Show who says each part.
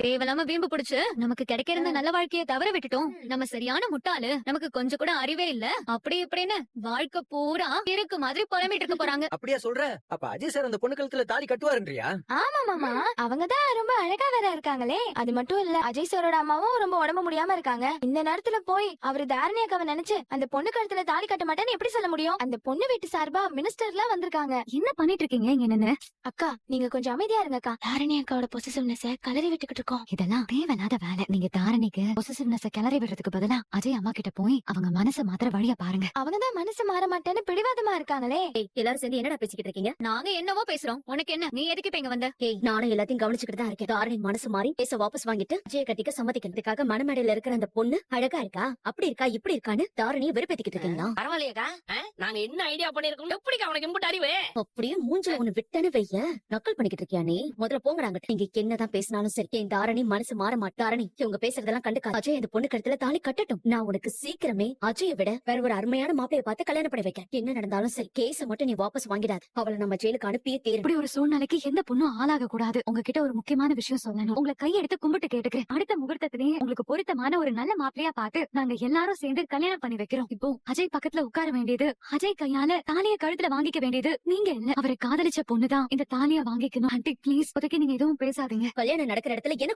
Speaker 1: தேவையில்லாம வீம்பு புடிச்சு நமக்கு கிடைக்கிற இந்த நல்ல வாழ்க்கையை தவற விட்டுட்டோம். நம்ம சரியான முட்டாளு. நமக்கு கொஞ்சம் கூட அறிவே இல்ல. அப்படி இப்படின்னு வாழ்க்கை பூரா இருக்கு மாதிரி புலம்பிட்டு இருக்க போறாங்க.
Speaker 2: அப்படியா சொல்ற? அப்ப அஜய் சார் அந்த பொண்ணு கழுத்துல தாலி கட்டுவாருன்றியா?
Speaker 3: ஆமா மாமா, அவங்கதான் ரொம்ப அழகா வேற இருக்காங்களே. அது மட்டும் இல்ல, அஜய் சாரோட அம்மாவும் ரொம்ப உடம்பு முடியாம இருக்காங்க. இந்த நேரத்துல போய் அவரு தாரணி அக்காவை நினைச்சு அந்த பொண்ணு கழுத்துல தாலி கட்ட மாட்டேன்னு எப்படி சொல்ல முடியும்? அந்த பொண்ணு வீட்டு சார்பா மினிஸ்டர்லாம் வந்திருக்காங்க.
Speaker 1: என்ன பண்ணிட்டு இருக்கீங்க இங்க நின்னு?
Speaker 3: அக்கா, நீங்க கொஞ்சம் அமைதியா இருங்கக்கா. தாரணி அக்காவோட பொசிசிவ்னஸ கலரி விட்டுக்கிட்டு இருக்கோம்.
Speaker 1: இதெல்லாம் தேவையில்லாத வேலை. நீங்க தாரணிக்கு பொசசிவ்னஸ் கிளறி விடுறதுக்கு பதிலா அஜய் அம்மா கிட்ட போய் அவங்க மனசை மாத்திர வழிய பாருங்க.
Speaker 3: அவங்கதான் மனசு மாற மாட்டேன்னு பிடிவாதமா இருக்காங்களே.
Speaker 4: எல்லாரும் சேர்ந்து என்னடா பேசிக்கிட்டு இருக்கீங்க?
Speaker 1: நாங்க என்னவோ பேசுறோம், உனக்கு என்ன? நீ எதுக்கு இப்ப இங்க வந்த?
Speaker 4: நானும் எல்லாத்தையும் கவனிச்சுக்கிட்டு தான் இருக்கேன். தாரணி மனசு மாறி பேச வாபஸ் வாங்கிட்டு அஜய கட்டிக்க சம்மதிக்கிறதுக்காக மணமேடையில இருக்கிற அந்த பொண்ணு அழகா இருக்கா, அப்படி இருக்கா, இப்படி இருக்கான்னு தாரணியை வெறுப்பேத்திக்கிட்டு இருக்கீங்களா?
Speaker 5: பரவாயில்லையாக்கா, நாங்க என்ன ஐடியா பண்ணிருக்கோம்? எப்படி அவனுக்கு இம்புட்டு அறிவு?
Speaker 4: அப்படியே மூஞ்சில ஒண்ணு விட்டனு வைய நக்கல் பண்ணிக்கிட்டு இருக்கியா நீ? முதல்ல போங்கடாங்க. நீங்க என்னதான் பேசினாலும் சரி, என் தாரணி மனசு மாற மாட்டாரணி. இவங்க பேசுறதெல்லாம் கண்டுக்கா. அஜய் அந்த பொண்ணு கழுத்துல தாலி கட்டட்டும். நான் உனக்கு சீக்கிரமே அஜயை விட வேற ஒரு அருமையான மாப்பிளைய பார்த்து கல்யாணம் பண்ணி வைக்க. என்ன நடந்தாலும் சரி, கேஸ மட்டும் நீ வாபஸ் வாங்கிடாது. அவளை நம்ம ஜெயிலுக்கு அனுப்பியே தீரும்.
Speaker 1: இப்படி ஒரு சூழ்நிலைக்கு எந்த பொண்ணும் ஆளாக கூடாது. உங்ககிட்ட ஒரு முக்கியமான விஷயம் சொல்லணும். உங்களை கையெடுத்து கும்பிட்டு கேட்டுக்கிறேன். அடுத்த முகூர்த்தத்திலேயே உங்களுக்கு பொருத்தமான ஒரு நல்ல மாப்பிளையா பார்த்து நாங்க எல்லாரும் சேர்ந்து கல்யாணம் பண்ணி வைக்கிறோம். இப்போ அஜய் பக்கத்துல உட்கார வேண்டியது, அஜய் கையால தாலிய கழுத்துல வாங்கிக்க வேண்டியது நீங்க இல்ல. அவரை காதலிச்ச பொண்ணுதான் இந்த தாலிய வாங்கிக்கணும். ஆண்டி ப்ளீஸ், இப்போதைக்கு நீங்க எதுவும் பேசாதீங்க.
Speaker 4: கல்யாணம் நடக்கிற இடத்துல என்ன